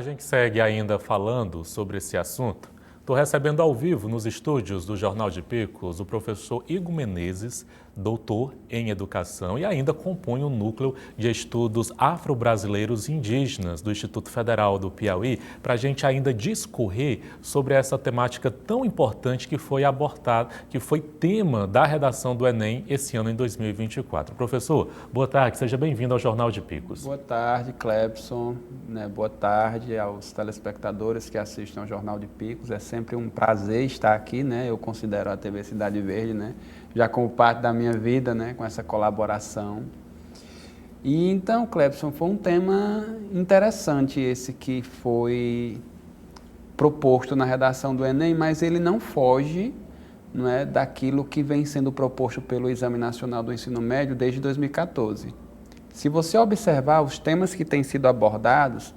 A gente segue ainda falando sobre esse assunto. Estou recebendo ao vivo nos estúdios do Jornal de Picos o professor Igor Menezes, doutor em educação e ainda compõe o núcleo de estudos afro-brasileiros e indígenas do Instituto Federal do Piauí, para a gente ainda discorrer sobre essa temática tão importante que foi abordada, que foi tema da redação do Enem esse ano em 2024. Professor, boa tarde, seja bem-vindo ao Jornal de Picos. Boa tarde, Clebson, boa tarde aos telespectadores que assistem ao Jornal de Picos. É sempre um prazer estar aqui, Eu considero a TV Cidade Verde, já como parte da minha vida, com essa colaboração. E então, Clebson, foi um tema interessante esse que foi proposto na redação do Enem, mas ele não foge, daquilo que vem sendo proposto pelo Exame Nacional do Ensino Médio desde 2014. Se você observar os temas que têm sido abordados,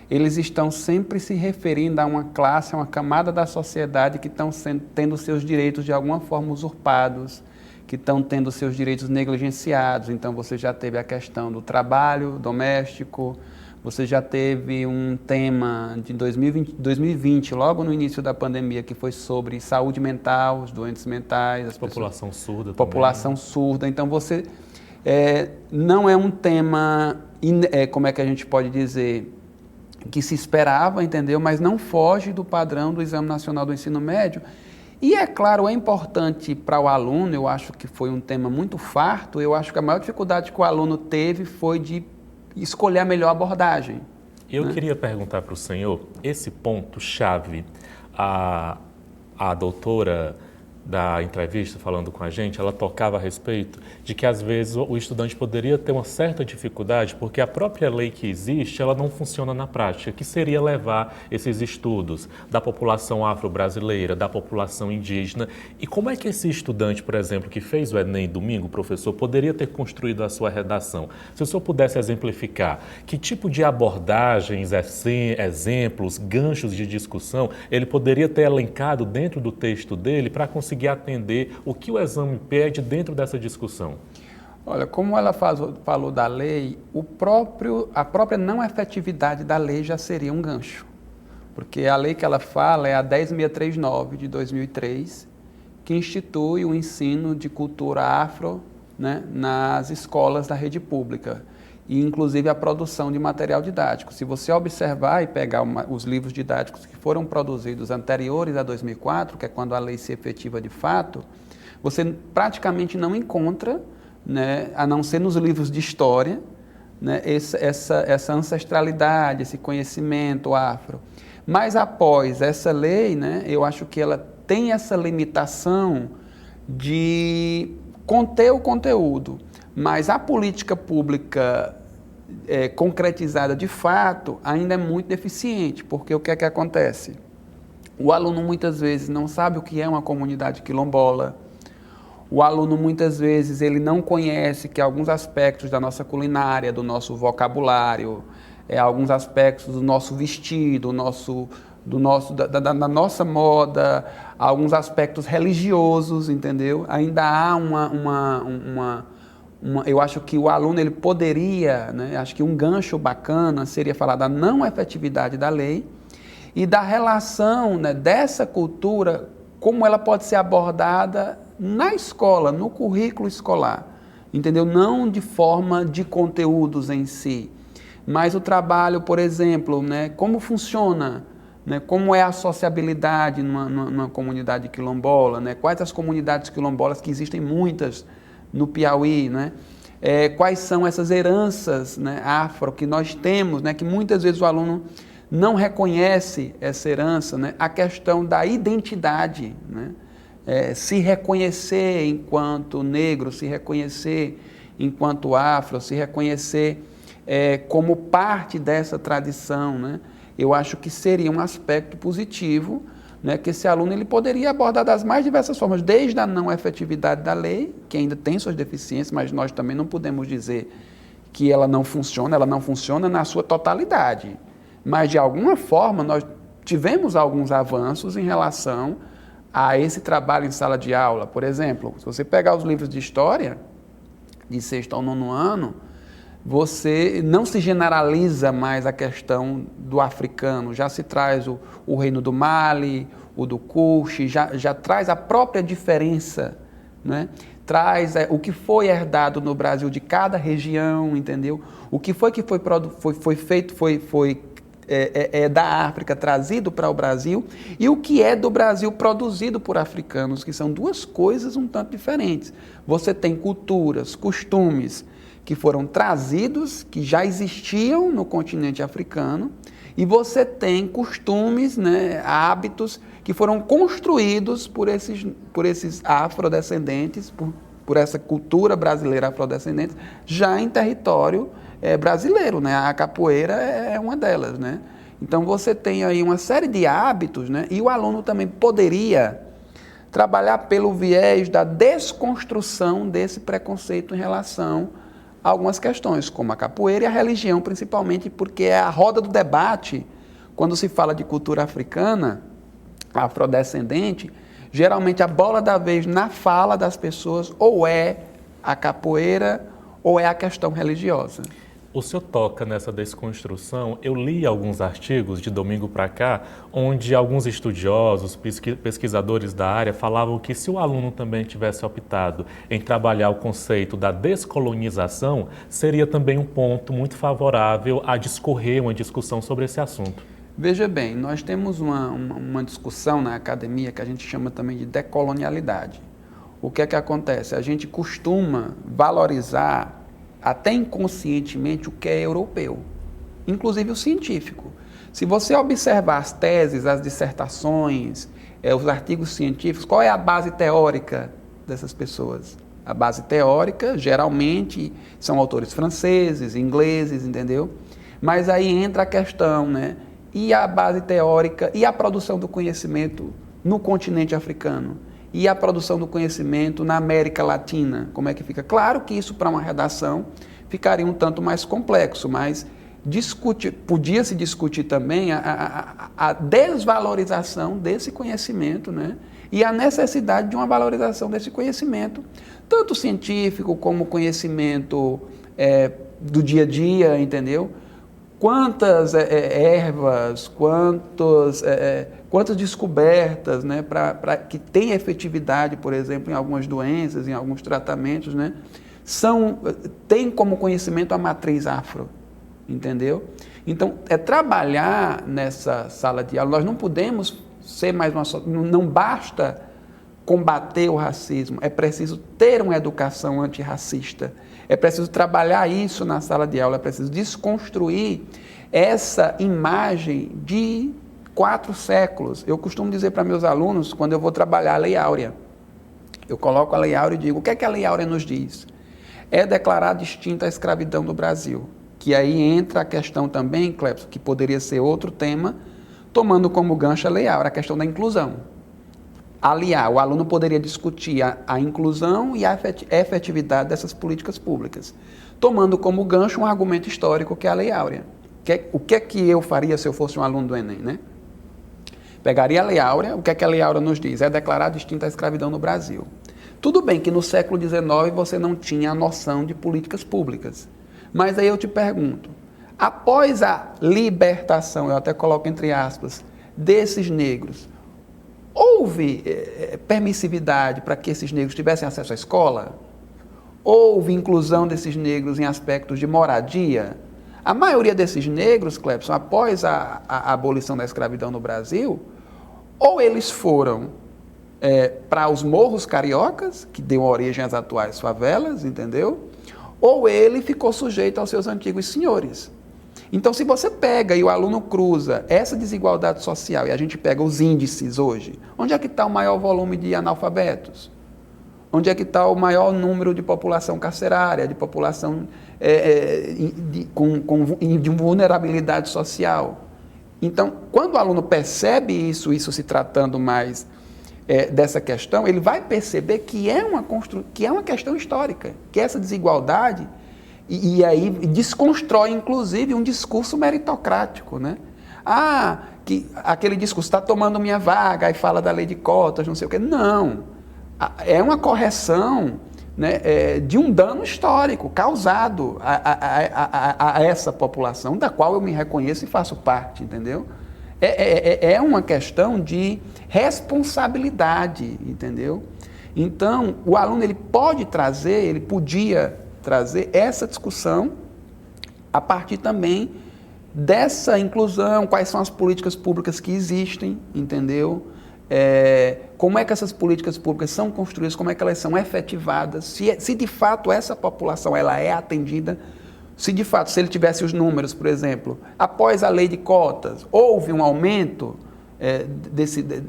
eles estão sempre se referindo a uma classe, a uma camada da sociedade que estão tendo seus direitos de alguma forma usurpados, que estão tendo seus direitos negligenciados. Então, você já teve a questão do trabalho doméstico, você já teve um tema de 2020, logo no início da pandemia, que foi sobre saúde mental, os doentes mentais, as população surda. População surda. Então, você não é um tema, como é que a gente pode dizer, que se esperava, entendeu? Mas não foge do padrão do Exame Nacional do Ensino Médio. E, é claro, é importante para o aluno, eu acho que foi um tema muito farto, eu acho que a maior dificuldade que o aluno teve foi de escolher a melhor abordagem. Eu queria perguntar para o senhor, esse ponto-chave, a doutora da entrevista falando com a gente, ela tocava a respeito de que às vezes o estudante poderia ter uma certa dificuldade porque a própria lei que existe, ela não funciona na prática, que seria levar esses estudos da população afro-brasileira, da população indígena. E como é que esse estudante, por exemplo, que fez o Enem domingo, professor, poderia ter construído a sua redação? Se o senhor pudesse exemplificar, que tipo de abordagens, exemplos, ganchos de discussão ele poderia ter elencado dentro do texto dele para conseguir atender o que o exame pede dentro dessa discussão? Olha, como ela falou da lei, a própria não efetividade da lei já seria um gancho. Porque a lei que ela fala é a 10.639 de 2003, que institui o ensino de cultura afro, nas escolas da rede pública. E, inclusive, a produção de material didático. Se você observar e pegar os livros didáticos que foram produzidos anteriores a 2004, que é quando a lei se efetiva de fato, você praticamente não encontra, a não ser nos livros de história, essa ancestralidade, esse conhecimento afro. Mas após essa lei, eu acho que ela tem essa limitação de conter o conteúdo. Mas a política pública concretizada de fato ainda é muito deficiente, porque o que é que acontece? O aluno muitas vezes não sabe o que é uma comunidade quilombola, o aluno muitas vezes ele não conhece que alguns aspectos da nossa culinária, do nosso vocabulário, alguns aspectos do nosso vestido, da nossa moda, alguns aspectos religiosos, entendeu? Ainda há eu acho que o aluno ele poderia, acho que um gancho bacana seria falar da não efetividade da lei e da relação dessa cultura, como ela pode ser abordada na escola, no currículo escolar, entendeu? Não de forma de conteúdos em si, mas o trabalho, por exemplo, como funciona, como é a sociabilidade numa comunidade quilombola, quais as comunidades quilombolas, que existem muitas no Piauí, quais são essas heranças afro que nós temos, que muitas vezes o aluno não reconhece essa herança, a questão da identidade, se reconhecer enquanto negro, se reconhecer enquanto afro, se reconhecer como parte dessa tradição, eu acho que seria um aspecto positivo, que esse aluno ele poderia abordar das mais diversas formas, desde a não efetividade da lei, que ainda tem suas deficiências, mas nós também não podemos dizer que ela não funciona na sua totalidade. Mas, de alguma forma, nós tivemos alguns avanços em relação a esse trabalho em sala de aula. Por exemplo, se você pegar os livros de história, de 6º ao 9º ano, você não se generaliza mais a questão do africano, já se traz o reino do Mali, o do Kush, já traz a própria diferença, né? Traz o que foi herdado no Brasil de cada região, entendeu? O que foi feito, da África trazido para o Brasil e o que é do Brasil produzido por africanos, que são duas coisas um tanto diferentes. Você tem culturas, costumes que foram trazidos, que já existiam no continente africano, e você tem costumes, né, hábitos que foram construídos por esses afrodescendentes, por essa cultura brasileira afrodescendente, já em território brasileiro, né? A capoeira é uma delas, né? Então você tem aí uma série de hábitos, né? E o aluno também poderia trabalhar pelo viés da desconstrução desse preconceito em relação a algumas questões, como a capoeira e a religião, principalmente porque é a roda do debate, quando se fala de cultura africana, afrodescendente, geralmente a bola da vez na fala das pessoas ou é a capoeira ou é a questão religiosa. O senhor toca nessa desconstrução. Eu li alguns artigos de domingo para cá, onde alguns estudiosos, pesquisadores da área falavam que se o aluno também tivesse optado em trabalhar o conceito da descolonização, seria também um ponto muito favorável a discorrer uma discussão sobre esse assunto. Veja bem, nós temos uma discussão na academia que a gente chama também de decolonialidade. O que é que acontece? A gente costuma valorizar até inconscientemente o que é europeu, inclusive o científico. Se você observar as teses, as dissertações, os artigos científicos, qual é a base teórica dessas pessoas? A base teórica, geralmente, são autores franceses, ingleses, entendeu? Mas aí entra a questão, né? E a base teórica e a produção do conhecimento no continente africano? E a produção do conhecimento na América Latina, como é que fica? Claro que isso para uma redação ficaria um tanto mais complexo, mas podia-se discutir também a desvalorização desse conhecimento, né? E a necessidade de uma valorização desse conhecimento, tanto científico como conhecimento do dia a dia, entendeu? Quantas ervas, quantas descobertas, né, que têm efetividade, por exemplo, em algumas doenças, em alguns tratamentos, né, tem como conhecimento a matriz afro, entendeu? Então, trabalhar nessa sala de aula, nós não podemos ser mais não basta combater o racismo, é preciso ter uma educação antirracista. É preciso trabalhar isso na sala de aula, é preciso desconstruir essa imagem de 4 séculos. Eu costumo dizer para meus alunos, quando eu vou trabalhar a Lei Áurea, eu coloco a Lei Áurea e digo, o que é que a Lei Áurea nos diz? É declarar extinta a escravidão do Brasil, que aí entra a questão também, Clepson, que poderia ser outro tema, tomando como gancho a Lei Áurea, a questão da inclusão. Aliar, o aluno poderia discutir a inclusão e a efetividade dessas políticas públicas, tomando como gancho um argumento histórico que é a Lei Áurea. O que é que eu faria se eu fosse um aluno do Enem, né? Pegaria a Lei Áurea, o que é que a Lei Áurea nos diz? É declarar extinta a escravidão no Brasil. Tudo bem que no século XIX você não tinha a noção de políticas públicas, mas aí eu te pergunto, após a libertação, eu até coloco entre aspas, desses negros, houve permissividade para que esses negros tivessem acesso à escola? Houve inclusão desses negros em aspectos de moradia? A maioria desses negros, Clepson, após a abolição da escravidão no Brasil, ou eles foram para os morros cariocas, que deu origem às atuais favelas, entendeu? Ou ele ficou sujeito aos seus antigos senhores. Então, se você pega e o aluno cruza essa desigualdade social e a gente pega os índices hoje, onde é que está o maior volume de analfabetos? Onde é que está o maior número de população carcerária, de população de vulnerabilidade social? Então, quando o aluno percebe isso se tratando mais dessa questão, ele vai perceber que é uma questão histórica, que essa desigualdade... E aí desconstrói, inclusive, um discurso meritocrático, né? Que aquele discurso está tomando minha vaga, aí fala da lei de cotas, não sei o quê. Não. É uma correção né, de um dano histórico causado a essa população, da qual eu me reconheço e faço parte, entendeu? É uma questão de responsabilidade, entendeu? Então, o aluno ele podia trazer essa discussão a partir também dessa inclusão, quais são as políticas públicas que existem, entendeu? Como é que essas políticas públicas são construídas, como é que elas são efetivadas, se de fato essa população ela é atendida, se de fato, se ele tivesse os números, por exemplo, após a lei de cotas, houve um aumento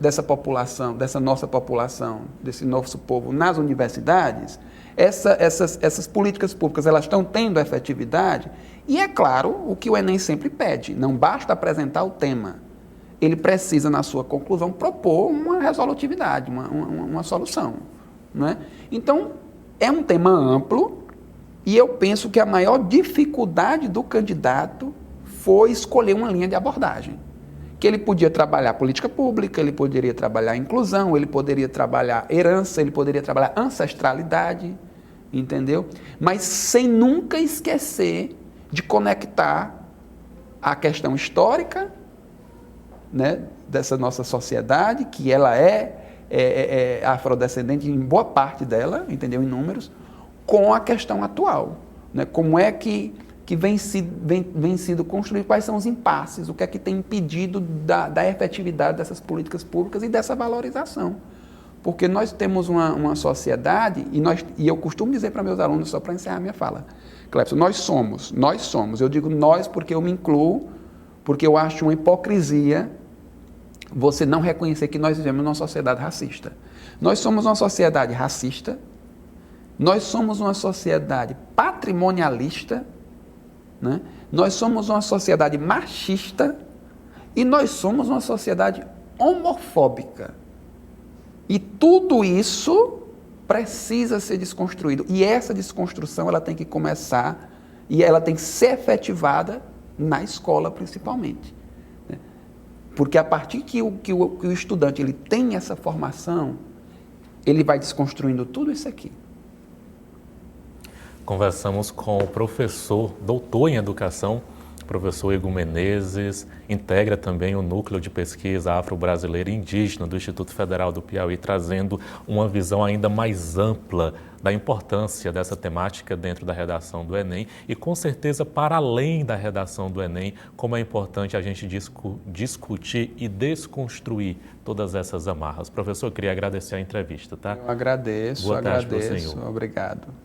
dessa população, dessa nossa população, desse nosso povo nas universidades, essas políticas públicas elas estão tendo efetividade, e é claro o que o Enem sempre pede, não basta apresentar o tema, ele precisa, na sua conclusão, propor uma resolutividade, uma solução. Né? Então, é um tema amplo, e eu penso que a maior dificuldade do candidato foi escolher uma linha de abordagem. Que ele podia trabalhar política pública, ele poderia trabalhar inclusão, ele poderia trabalhar herança, ele poderia trabalhar ancestralidade, entendeu? Mas sem nunca esquecer de conectar a questão histórica, né, dessa nossa sociedade, que ela é afrodescendente em boa parte dela, entendeu? Em números, com a questão atual. Né? Como é que vem sido construído, quais são os impasses, o que é que tem impedido da efetividade dessas políticas públicas e dessa valorização. Porque nós temos uma sociedade, e eu costumo dizer para meus alunos, só para encerrar minha fala, Clepson, nós somos, eu digo nós porque eu me incluo, porque eu acho uma hipocrisia você não reconhecer que nós vivemos numa sociedade racista. Nós somos uma sociedade racista, nós somos uma sociedade patrimonialista, né? Nós somos uma sociedade machista e nós somos uma sociedade homofóbica. E tudo isso precisa ser desconstruído. E essa desconstrução ela tem que começar e ela tem que ser efetivada na escola principalmente. Né? Porque a partir que o estudante ele tem essa formação, ele vai desconstruindo tudo isso aqui. Conversamos com o professor, doutor em educação, professor Igor Menezes, integra também o Núcleo de Pesquisa Afro-Brasileira e Indígena do Instituto Federal do Piauí, trazendo uma visão ainda mais ampla da importância dessa temática dentro da redação do Enem e, com certeza, para além da redação do Enem, como é importante a gente discutir e desconstruir todas essas amarras. Professor, eu queria agradecer a entrevista, tá? Eu agradeço, Boa tarde para o senhor. Obrigado.